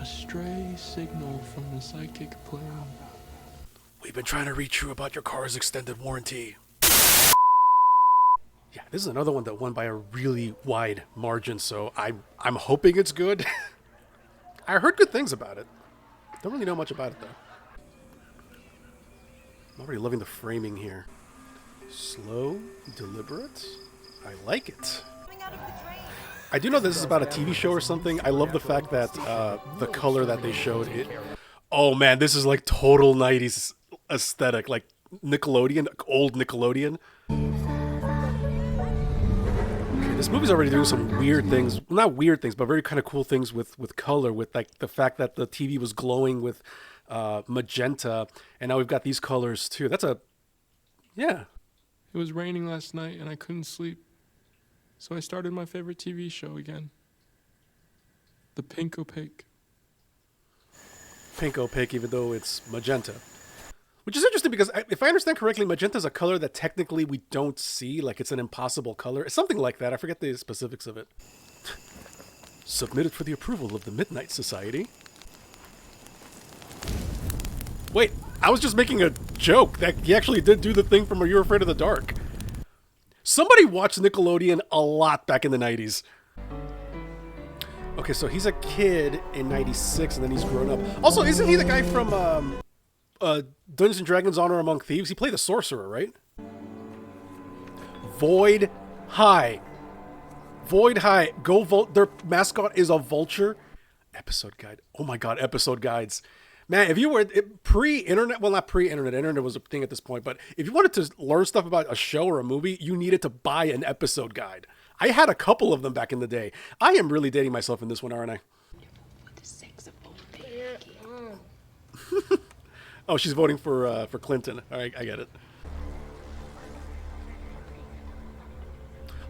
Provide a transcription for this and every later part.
A stray signal from the psychic plane. We've been trying to reach you about your car's extended warranty. Yeah, this is another one that won by a really wide margin, so I'm hoping it's good. I heard good things about it. Don't really know much about it, though. I'm already loving the framing here. Slow, deliberate. I like it. I do know this is about a TV show or something. I love the fact that the color that they showed it. Oh man, this is like total 90s aesthetic, like Nickelodeon, old Nickelodeon. Okay, this movie's already doing some weird things. Well, not weird things, but very kind of cool things with color, with like the fact that the TV was glowing with magenta, and now we've got these colors too. Yeah. It was raining last night and I couldn't sleep. So I started my favorite TV show again. The Pink Opaque. Pink opaque, even though it's magenta. Which is interesting because if I understand correctly, magenta is a color that technically we don't see, like it's an impossible color. It's something like that. I forget the specifics of it. Submitted for the approval of the Midnight Society. Wait, I was just making a joke that he actually did do the thing from Are You Afraid of the Dark? Somebody watched Nickelodeon a lot back in the 90s. Okay, so he's a kid in 96 and then he's grown up. Also, isn't he the guy from Dungeons & Dragons Honor Among Thieves? He played the sorcerer, right? Void High. Void High. Go Vote. Their mascot is a vulture. Episode guide. Oh my god, episode guides. Man, if you were pre-internet, well, not pre-internet, internet was a thing at this point, but if you wanted to learn stuff about a show or a movie, you needed to buy an episode guide. I had a couple of them back in the day. I am really dating myself in this one, aren't I? Oh, she's voting for Clinton. All right, I get it.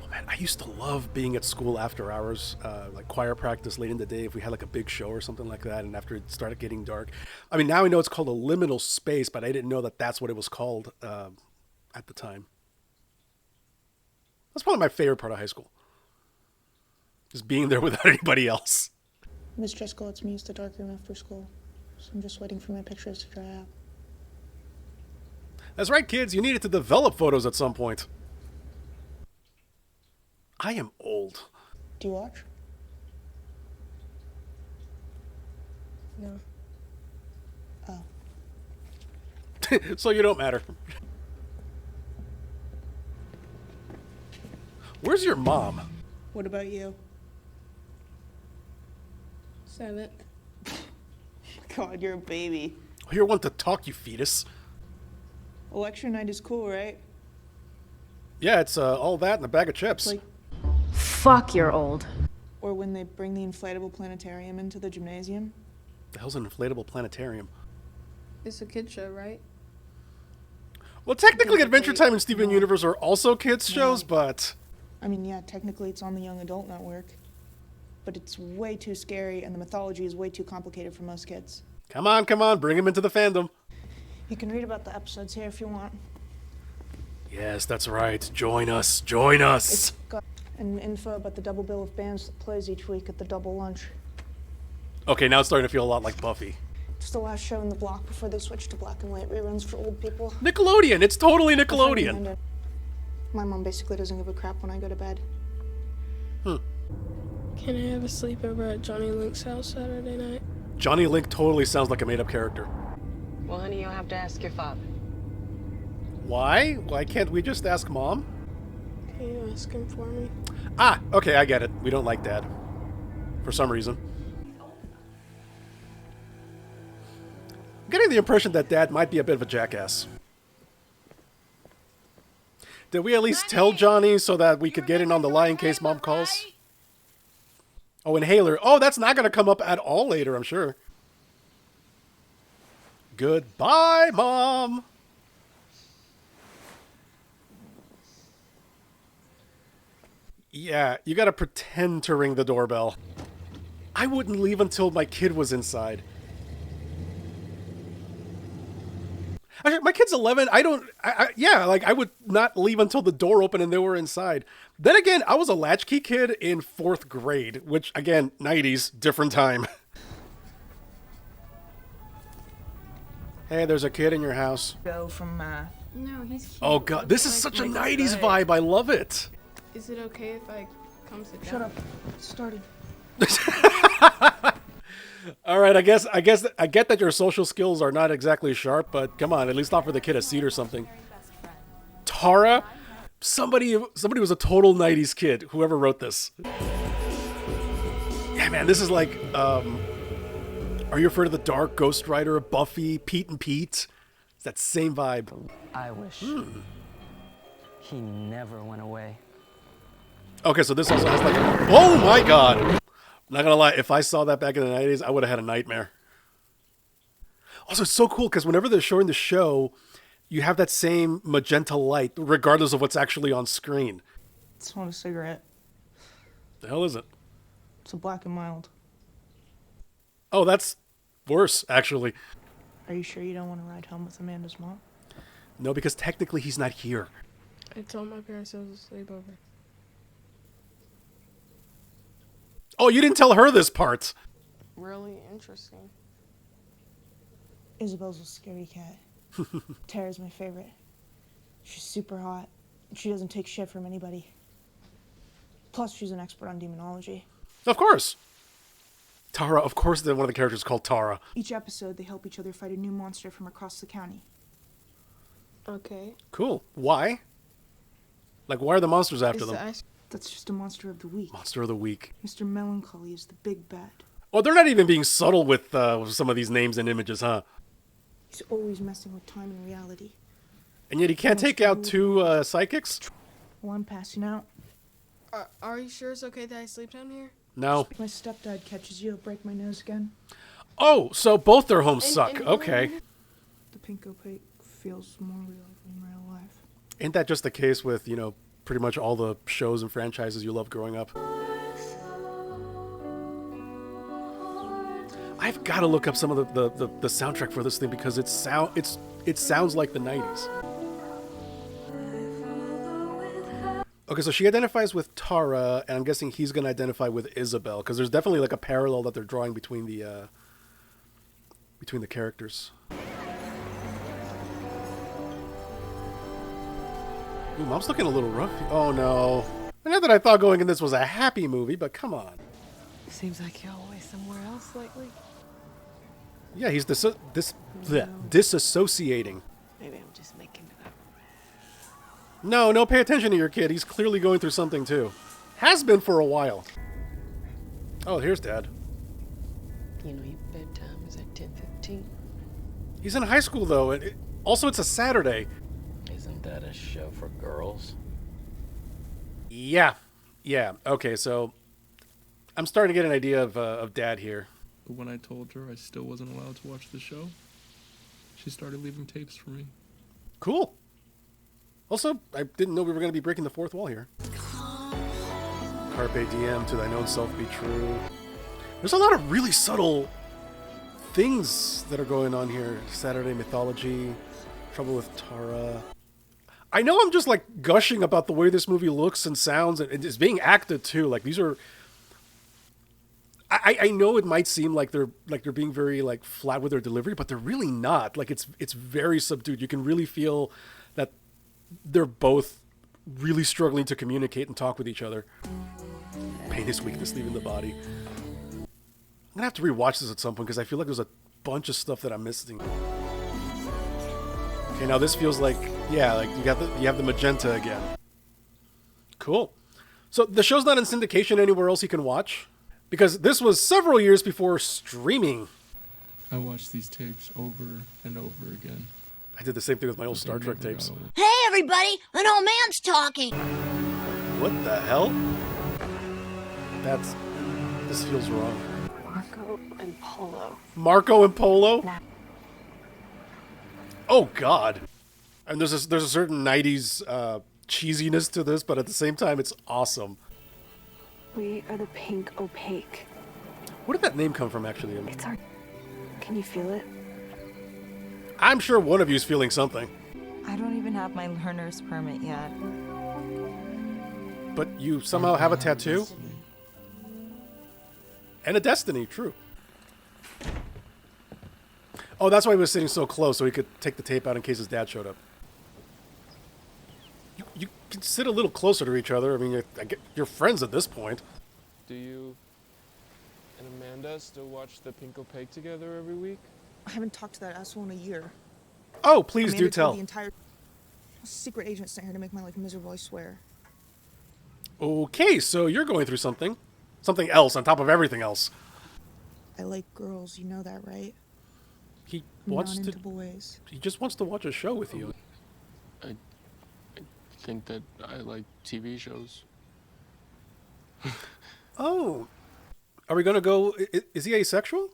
Oh man, I used to love being at school after hours, like choir practice late in the day if we had like a big show or something like that, and after it started getting dark. I mean, now I know it's called a liminal space, but I didn't know that that's what it was called at the time. That's probably my favorite part of high school. Just being there without anybody else. Miss Driscoll lets me use the dark room after school, so I'm just waiting for my pictures to dry out. That's right, kids. You needed to develop photos at some point. I am old. Do you watch? No. Oh. So you don't matter. Where's your mom? What about you? 7th. God, you're a baby. You're one to talk, you fetus. Lecture night is cool, right? Yeah, it's all that and a bag of chips. Like, Fuck, you're old. or when they bring the inflatable planetarium into the gymnasium. The hell's an inflatable planetarium? It's a kid show, right? Well, technically Adventure Time and Steven Universe are also kids shows, but... I mean, yeah, technically it's on the Young Adult Network, but it's way too scary and the mythology is way too complicated for most kids. Come on, bring him into the fandom. You can read about the episodes here if you want. Yes, that's right. Join us. Join us. It's got an info about the double bill of bands that plays each week at the double lunch. Okay, now it's starting to feel a lot like Buffy. It's the last show in the block before they switch to black and white reruns for old people. Nickelodeon. It's totally Nickelodeon. My mom basically doesn't give a crap when I go to bed. Can I have a sleepover at Johnny Link's house Saturday night? Johnny Link totally sounds like a made-up character. Well, honey, you'll have to ask your father. Why? Why can't we just ask Mom? Can you ask him for me? Ah, okay, I get it. We don't like Dad. For some reason. I'm getting the impression that Dad might be a bit of a jackass. Did we at least tell Johnny so that we could get in on the lie in case Mom calls? Oh, inhaler. Oh, that's not going to come up at all later, I'm sure. Goodbye, Mom. Yeah, you got to pretend to ring the doorbell. I wouldn't leave until my kid was inside. Actually, my kid's 11. I would not leave until the door opened and they were inside. Then again, I was a latchkey kid in 4th grade, which, again, 90s, different time. Hey, there's a kid in your house. Go from math. No, he's cute. Oh god, this is such a 90s vibe. I love it. Is it okay if I come sit down? Shut up. It started. All right, I get that your social skills are not exactly sharp, but come on, at least offer the kid a seat or something. Tara, somebody was a total 90s kid, whoever wrote this. Yeah, man, this is like Are You Afraid of the Dark, Ghost Rider, Buffy, Pete and Pete. It's that same vibe. I wish he never went away. Okay, so this also has like oh my god. I'm not gonna lie, if I saw that back in the 90s, I would have had a nightmare. Also, it's so cool because whenever they're showing the show, you have that same magenta light, regardless of what's actually on screen. It's not a cigarette. The hell is it? It's a black and mild. Oh, that's worse, actually. Are you sure you don't want to ride home with Amanda's mom? No, because technically he's not here. I told my parents it was a sleepover. Oh, you didn't tell her this part. Really interesting. Isabel's a scary cat. Tara's my favorite. She's super hot. And she doesn't take shit from anybody. Plus, she's an expert on demonology. Of course. Tara, of course, one of the characters is called Tara. Each episode, they help each other fight a new monster from across the county. Okay. Cool. Why? Like, why are the monsters after Is the them? ice That's just a monster of the week. Monster of the week. Mr. Melancholy is the big bad. Oh, they're not even being subtle with some of these names and images, huh? He's always messing with time and reality. And yet he can't take out two psychics? While I'm passing out, Are you sure it's okay that I sleep down here? No. if my stepdad catches you, I'll break my nose again. Oh, so both their homes suck. Okay. The pink opaque feels more real in real life. Ain't that just the case with, pretty much all the shows and franchises you loved growing up? I've got to look up some of the soundtrack for this thing because it sounds like the 90s. Okay, so she identifies with Tara, and I'm guessing he's going to identify with Isabel because there's definitely like a parallel that they're drawing between the characters. Ooh, Mom's looking a little rough. Oh no! Not that I thought going in this was a happy movie, but come on. Seems like you're always somewhere else lately. Yeah, he's disassociating. Maybe I'm just making it up. No, pay attention to your kid. He's clearly going through something too. Has been for a while. Oh, here's Dad. You know your bedtime is at 10:15. He's in high school though. Also, it's a Saturday. Isn't that a show for girls? Yeah. Okay, so I'm starting to get an idea of Dad here. But when I told her I still wasn't allowed to watch the show, she started leaving tapes for me. Cool. Also, I didn't know we were going to be breaking the fourth wall here. Carpe diem, to thine own self be true. There's a lot of really subtle things that are going on here. Saturday mythology, trouble with Tara. I know I'm just like gushing about the way this movie looks and sounds, and it's being acted too. Like these are. I know it might seem like they're being very like flat with their delivery, but they're really not. Like it's very subdued. You can really feel that they're both really struggling to communicate and talk with each other. Pain is weakness leaving the body. I'm gonna have to rewatch this at some point because I feel like there's a bunch of stuff that I'm missing. Okay, now this feels like you have the magenta again. Cool. So the show's not in syndication anywhere else you can watch? Because this was several years before streaming. I watched these tapes over and over again. I did the same thing with my old Star Trek Never tapes. got old. Hey, everybody! An old man's talking! What the hell? This feels wrong. Marco and Polo. Marco and Polo? Oh, God. And there's a certain 90s cheesiness to this, but at the same time, it's awesome. We are the pink opaque. Where did that name come from, actually? It's our... Can you feel it? I'm sure one of you is feeling something. I don't even have my learner's permit yet. But you somehow have a tattoo? And a destiny, true. Oh, that's why he was sitting so close, so he could take the tape out in case his dad showed up. You can sit a little closer to each other. I mean, you're friends at this point. Do you and Amanda still watch the Pink Opaque together every week? I haven't talked to that asshole in a year. Oh, please Amanda do tell. told the entire secret agent sent her to make my life miserable, I swear. Okay, so you're going through something. Something else on top of everything else. I like girls, you know that, right? He I'm wants not to... into boys. He just wants to watch a show with you. I think that I like TV shows. Oh. Are we going to go... Is he asexual?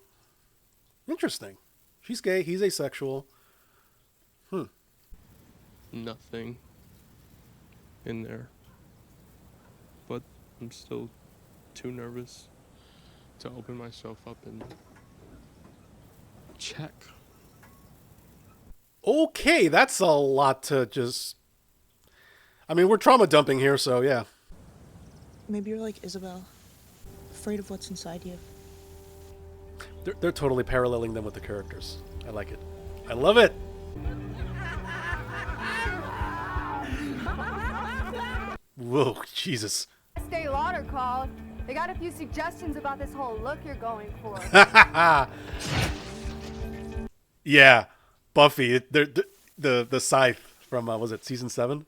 Interesting. She's gay, he's asexual. Nothing in there. But I'm still too nervous to open myself up and check. Okay, that's a lot to just... I mean, we're trauma dumping here, so yeah. Maybe you're like Isabel, afraid of what's inside you. They're totally paralleling them with the characters. I like it. I love it! Whoa, Jesus. Estee Lauder called. They got a few suggestions about this whole look you're going for. Yeah, Buffy. The Scythe from was it season 7?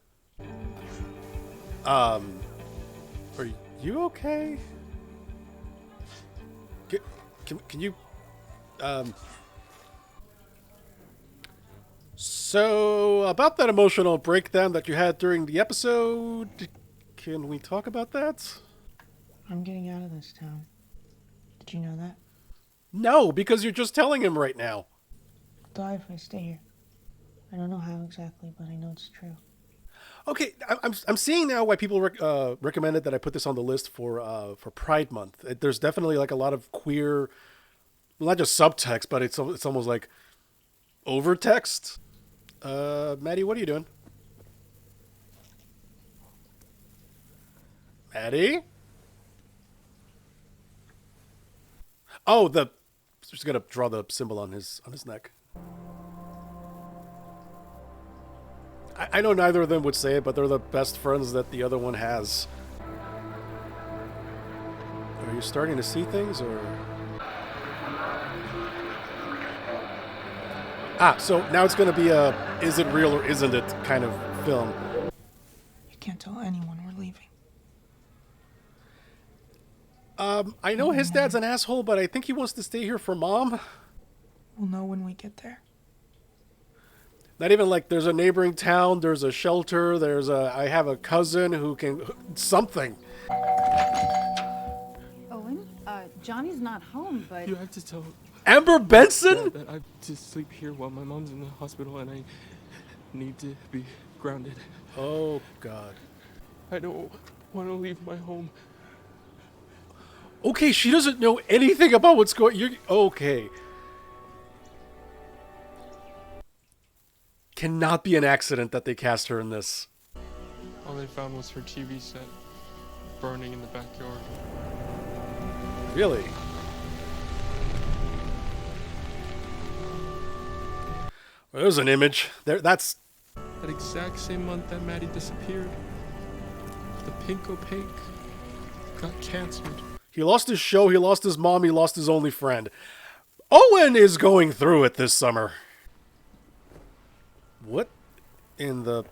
Are you okay? Can you So about that emotional breakdown that you had during the episode, can we talk about that? I'm getting out of this town. Did you know that? No, because you're just telling him right now. I'll die if I stay here. I don't know how exactly, but I know it's true. Okay, I'm seeing now why people recommended that I put this on the list for Pride Month. There's definitely like a lot of queer, well, not just subtext, but it's almost like overtext. Maddie, what are you doing? Maddie? Oh, just gonna draw the symbol on his neck. I know neither of them would say it, but they're the best friends that the other one has. Are you starting to see things, or? So now it's going to be a is it real or isn't it kind of film. You can't tell anyone we're leaving. I know his dad's an asshole, but I think he wants to stay here for Mom. We'll know when we get there. Not even like there's a neighboring town, there's a shelter, I have a cousin who can... Something. Owen, Johnny's not home, but... You have to tell Amber Benson? that I have to sleep here while my mom's in the hospital and I need to be grounded. Oh, God. I don't want to leave my home. Okay, she doesn't know anything about what's going... Okay. Cannot be an accident that they cast her in this. All they found was her TV set burning in the backyard. Really? Well, there's an image. That's... That exact same month that Maddie disappeared, the Pink Opaque got canceled. He lost his show, he lost his mom, he lost his only friend. Owen is going through it this summer. What in the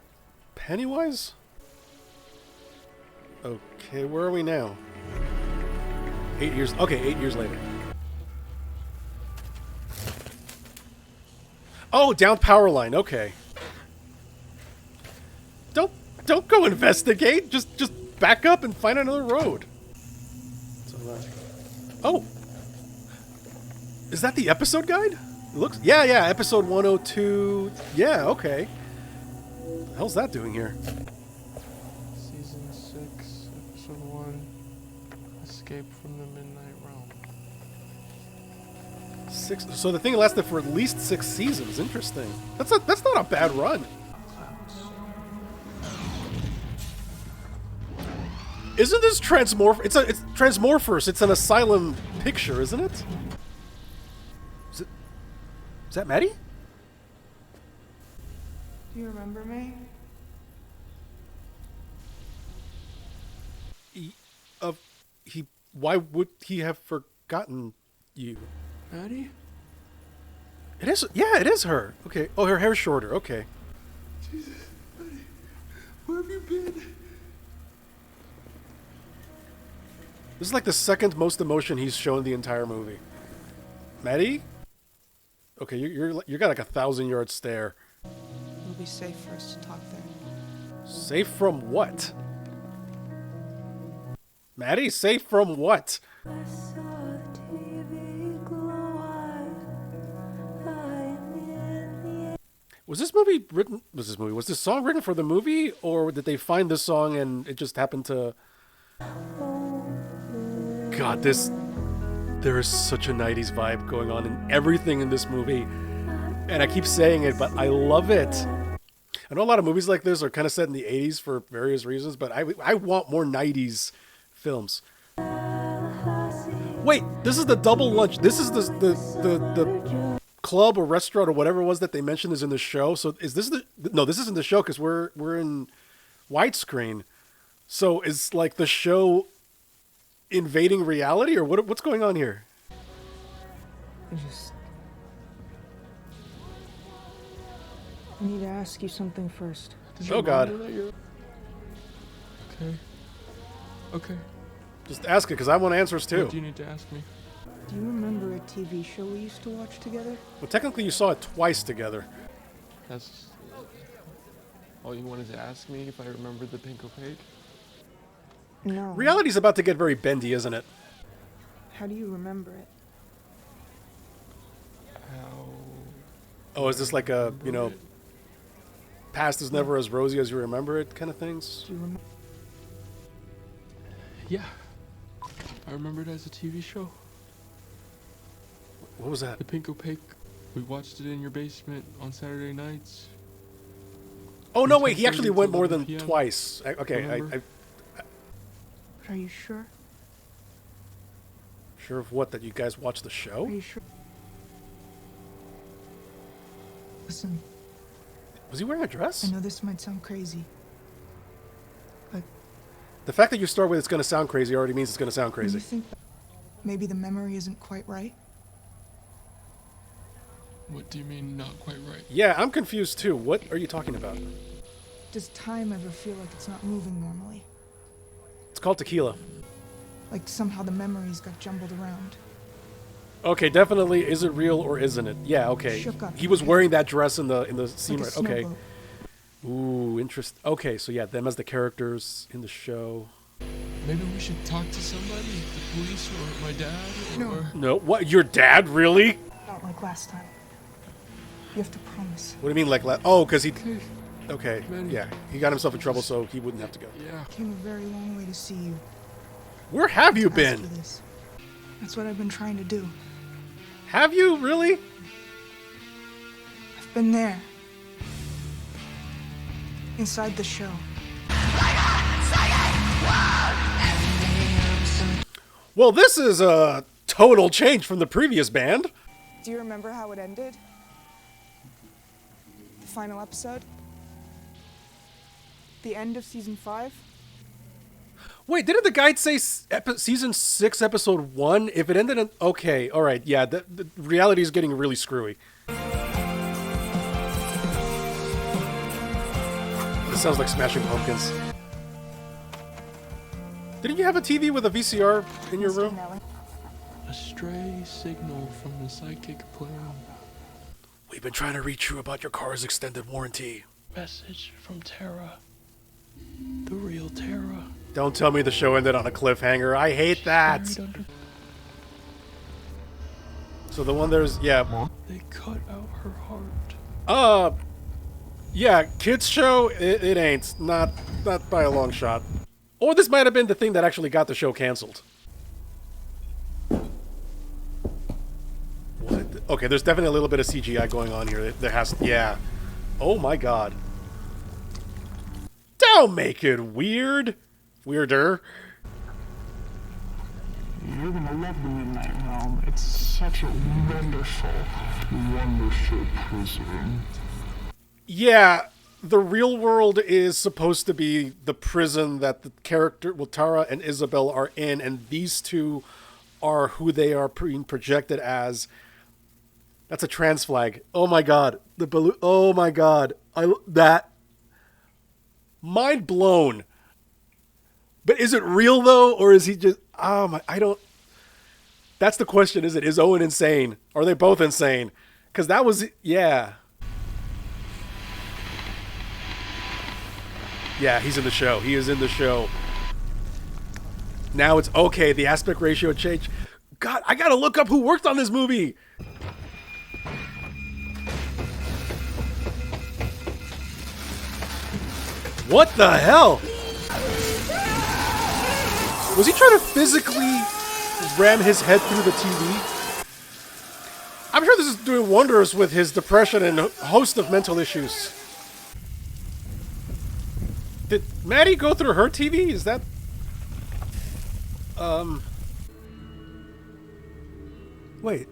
Pennywise? Okay, where are we now? 8 years. Okay, 8 years later. Oh, down power line. Okay. Don't go investigate. Just back up and find another road. So, oh, is that the episode guide? It looks. Yeah. Episode 102. Yeah. Okay. What the hell's that doing here? Season 6, Episode 1, Escape from the Midnight Realm. 6. So the thing lasted for at least 6 seasons. Interesting. That's not a bad run. Isn't this Transmorph? It's Transmorphers. It's an asylum picture, isn't it? Is that Maddie? Do you remember me? Why would he have forgotten you? Maddie? It is, yeah, it is her. Okay. Oh, her hair's shorter. Okay. Jesus, Maddie, where have you been? This is like the second most emotion he's shown the entire movie. Maddie? Okay, you got like 1,000-yard stare. It'll be safe for us to talk there. Safe from what? Maddie, safe from what? Was this song written for the movie, or did they find this song and it just happened to... God, there is such a 90s vibe going on in everything in this movie. And I keep saying it, but I love it. I know a lot of movies like this are kind of set in the 80s for various reasons, but I want more 90s films. Wait, this is the double lunch. This is the club or restaurant or whatever it was that they mentioned is in the show. So is this no, this isn't the show because we're in widescreen. So is like the show invading reality, or what's going on here? I need to ask you something first. Oh God. Okay. Just ask it, because I want answers too. What do you need to ask me? Do you remember a TV show we used to watch together? Well, technically you saw it twice together. That's all you wanted to ask me, if I remembered the pink opaque? No. Reality's about to get very bendy, isn't it? How do you remember it? How... Oh, is this like a, past is never as rosy as you remember it kind of things? Do you remember? Yeah. I remember it as a TV show. What was that? The pink opaque. We watched it in your basement on Saturday nights. Oh, no, wait, he 10:30 actually to went more 11 than PM. twice. Okay, Remember? Are you sure? Sure of what? That you guys watched the show? Are you sure? Listen, Was he wearing a dress? I know this might sound crazy, but The fact that you start with "it's going to sound crazy" already means it's going to sound when you crazy. think maybe the memory isn't quite right. What do you mean, not quite right? Yeah, I'm confused too. What are you talking about? Does time ever feel like it's not moving normally? It's called tequila. Like somehow the memories got jumbled around. Okay, definitely. Is it real or isn't it? Yeah, okay. Shook up. He was wearing that dress in the scene, Like a right? Okay. snowboat. Ooh, interest. Okay, so yeah, them as the characters in the show. Maybe we should talk to somebody, the police or my dad, or... No, what? Your dad, really? Not like last time. You have to promise. What do you mean, like? Oh, because he. Okay, Manny. yeah, he got himself in trouble, so he wouldn't have to go. Yeah. Came a very long way to see you. Where have you Ask been? you this. That's what I've been trying to do. Have you really? I've been there. Inside the show. Well, this is a total change from the previous band. Do you remember how it ended? The final episode? The end of season 5? Wait, didn't the guide say season 6, episode 1? If it ended in... Okay, all right, yeah, the reality is getting really screwy. This sounds like Smashing Pumpkins. Didn't you have a TV with a VCR in your room? A stray signal from the psychic plane. We've been trying to reach you about your car's extended warranty. Message from Tara. The real Tara. Don't tell me the show ended on a cliffhanger. I hate that. So the one there's... Yeah. They cut out her heart. Yeah, kids show, it ain't. Not by a long shot. Or this might have been the thing that actually got the show canceled. What? Okay, there's definitely a little bit of CGI going on here. There has... Yeah. Oh my god. Don't make it weird. Weirder. You're gonna love the Midnight Realm. It's such a wonderful, wonderful prison. Yeah, the real world is supposed to be the prison that the character, well, Tara and Isabel are in, and these two are who they are being projected as. That's a trans flag. Oh my god. The balloon. Oh my god. That. Mind blown. But is it real though? Or is he just. Oh my. I don't. That's the question, is it? Is Owen insane? Are they both insane? Because that was. Yeah. Yeah, he's in the show. He is in the show. Now it's okay. The aspect ratio changed. God, I gotta look up who worked on this movie. What the hell? Was he trying to physically ram his head through the TV? I'm sure this is doing wonders with his depression and a host of mental issues. Did Maddie go through her TV? Is that... Wait.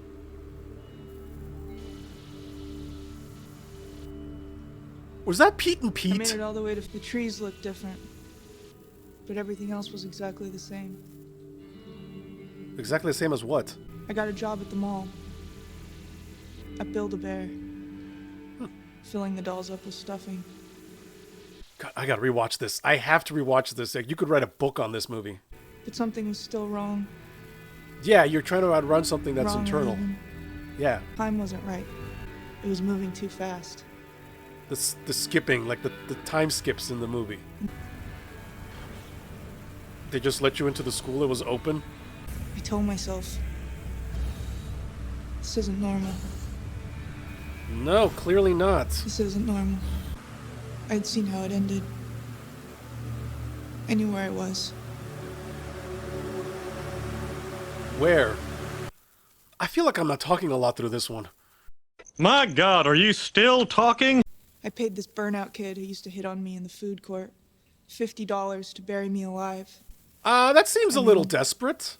Was that Pete and Pete? I made it all the way to the trees looked different, but everything else was exactly the same. Exactly the same as what? I got a job at the mall. At Build-A-Bear. Filling the dolls up with stuffing. God, I gotta rewatch this. I have to rewatch this. You could write a book on this movie. But something was still wrong. Yeah, you're trying to outrun something that's Wrong internal. reason. Yeah. Time wasn't right. It was moving too fast. The skipping, like the time skips in the movie. They just let you into the school, it was open? I told myself, this isn't normal. No, clearly not. This isn't normal. I'd seen how it ended. I knew where I was. Where? I feel like I'm not talking a lot through this one. My God, are you still talking? I paid this burnout kid who used to hit on me in the food court $50 to bury me alive. That seems a little desperate.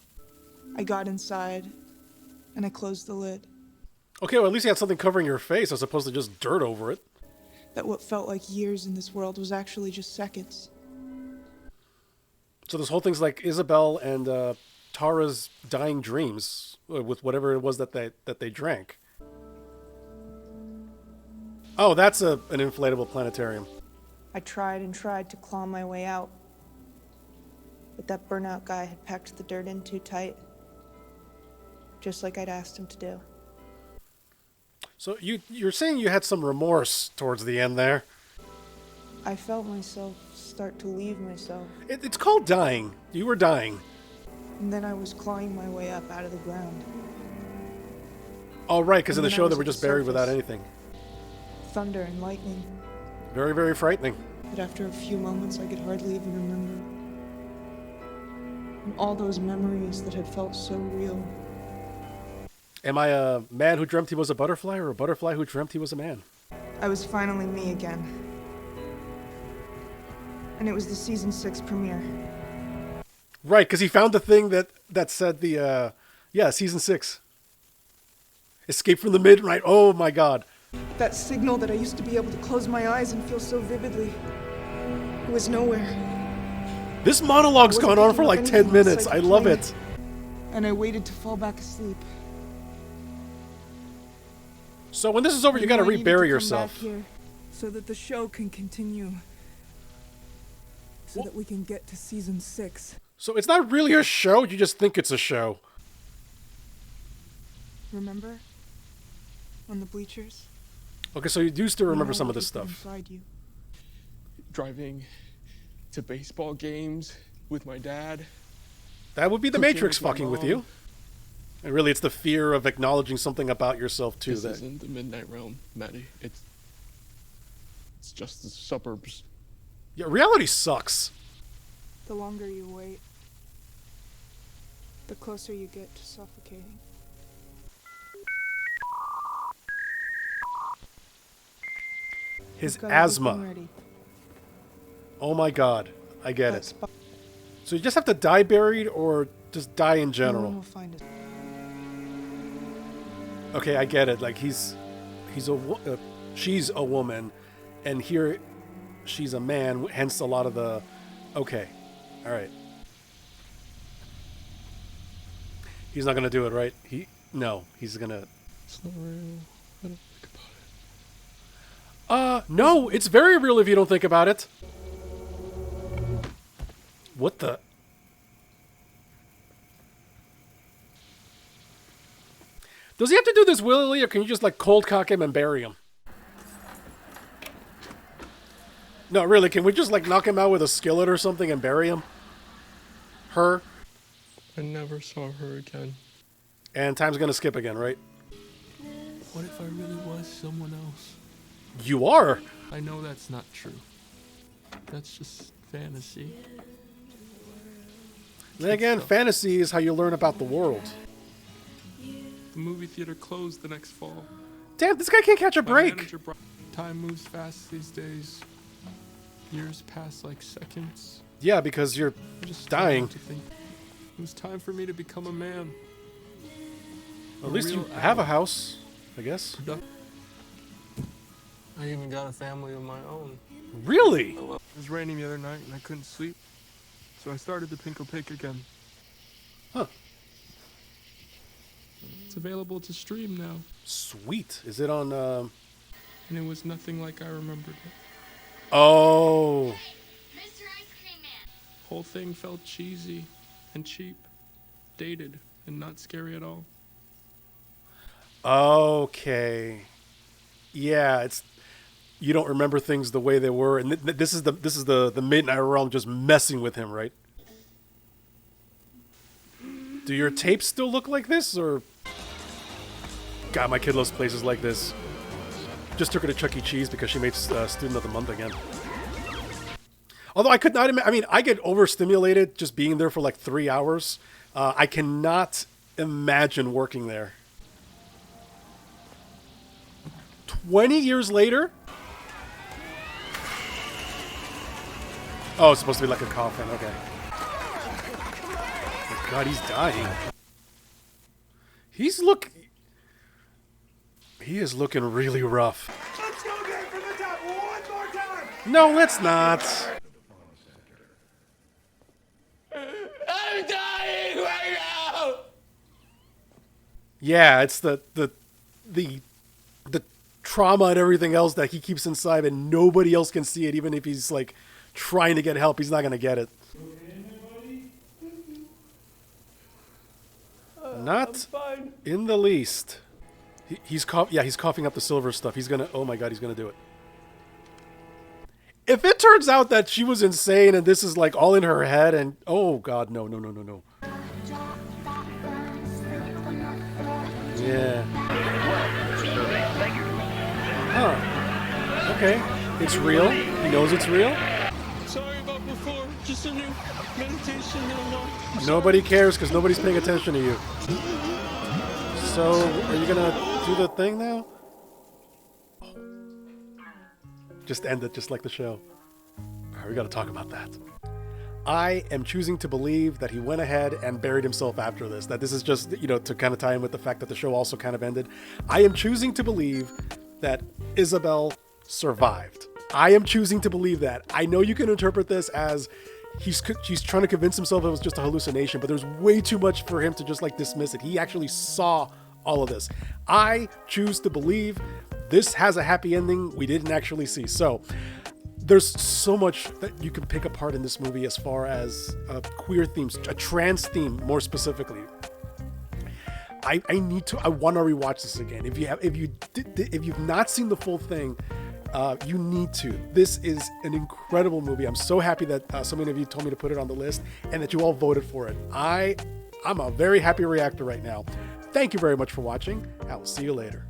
I got inside, and I closed the lid. Okay, well at least you had something covering your face as opposed to just dirt over it. That what felt like years in this world was actually just seconds. So this whole thing's like Isabel and Tara's dying dreams with whatever it was that they drank. Oh, that's an inflatable planetarium. I tried and tried to claw my way out. But that burnout guy had packed the dirt in too tight. Just like I'd asked him to do. So you're saying you had some remorse towards the end there? I felt myself start to leave myself. It's called dying. You were dying. And then I was clawing my way up out of the ground. Oh, right, because in And the then I show they was were at just the buried without surface. anything. Thunder and lightning. Very, very frightening. But after a few moments, I could hardly even remember. And all those memories that had felt so real. Am I a man who dreamt he was a butterfly or a butterfly who dreamt he was a man? I was finally me again. And it was the season 6 premiere. Right, because he found the thing that said the, season 6. Escape from the Midnight. Oh my god. That signal that I used to be able to close my eyes and feel so vividly. It was nowhere. This monologue's gone on for like 10 minutes. I love it. And I waited to fall back asleep. So when this is over, you gotta I needed to rebury come yourself. back here so that the show can continue. So that we can get to season 6. So it's not really a show, you just think it's a show. Remember? On the bleachers? Okay, so you do still remember some of this People stuff. inside you. Driving to baseball games with my dad. That would be the Cooking Matrix with my fucking with mom. you. And really, it's the fear of acknowledging something about yourself, too. This That isn't the Midnight Realm, Maddie. It's just the suburbs. yeah, reality sucks. The longer you wait, the closer you get to suffocating. His I've got everything asthma. ready. Oh my god, I get That it. spot- So you just have to die buried, or just die in No one general. will find us. Okay, I get it. Like she's a woman, and here she's a man. Hence a lot of the. Okay, all right. He's not gonna do it, right? He's gonna. It's not real. I don't think about it. No, it's very real if you don't think about it. What the? Does he have to do this willingly, or can you just like cold cock him and bury him? No, really, can we just like knock him out with a skillet or something and bury him? Her? I never saw her again. And time's gonna skip again, right? What if I really was someone else? You are! I know that's not true. That's just fantasy. Then again, fantasy is how you learn about the world. The movie theater closed the next fall. Damn, this guy can't catch a break! Time moves fast these days. Years pass like seconds. Yeah, because you're I just dying. to think. It was time for me to become a man. At least you have a house, I guess. I even got a family of my own. Really? It was raining the other night and I couldn't sleep. So I started the Pinko Pick again. Huh. It's available to stream now. Sweet. Is it on, And it was nothing like I remembered it. Oh. Mr. Ice Cream Man. Whole thing felt cheesy and cheap, dated, and not scary at all. Okay. Yeah, it's you don't remember things the way they were, and this is the Midnight Realm just messing with him, right? Do your tapes still look like this, or? God, my kid loves places like this. Just took her to Chuck E. Cheese because she made Student of the Month again. Although I could not I mean, I get overstimulated just being there for like 3 hours. I cannot imagine working there. 20 years later? Oh, it's supposed to be like a coffin. Okay. Oh my God, he's dying. He is looking really rough. Let's go again from the top one more time. No, let's not. I'm dying right now. Yeah, it's the trauma and everything else that he keeps inside, and nobody else can see it. Even if he's like trying to get help, he's not gonna get it. Not in the least. He's coughing up the silver stuff. He's gonna. Oh my God, he's gonna do it. If it turns out that she was insane and this is like all in her head, and oh God, no. Yeah. Huh. Okay. It's real. He knows it's real. Sorry about before. Just a new meditation. Nobody cares because nobody's paying attention to you. So, are you gonna do the thing now? Just end it, just like the show. All right, we gotta talk about that. I am choosing to believe that he went ahead and buried himself after this. That this is just, to kind of tie in with the fact that the show also kind of ended. I am choosing to believe that Isabel survived. I am choosing to believe that. I know you can interpret this as he's trying to convince himself it was just a hallucination, but there's way too much for him to just like dismiss it. He actually saw all of this. I choose to believe this has a happy ending we didn't actually see. So there's so much that you can pick apart in this movie as far as queer themes, a trans theme more specifically. I want to rewatch this again. If you've not seen the full thing, you need to. This is an incredible movie. I'm so happy that so many of you told me to put it on the list and that you all voted for it. I'm a very happy reactor right now. Thank you very much for watching. I will see you later.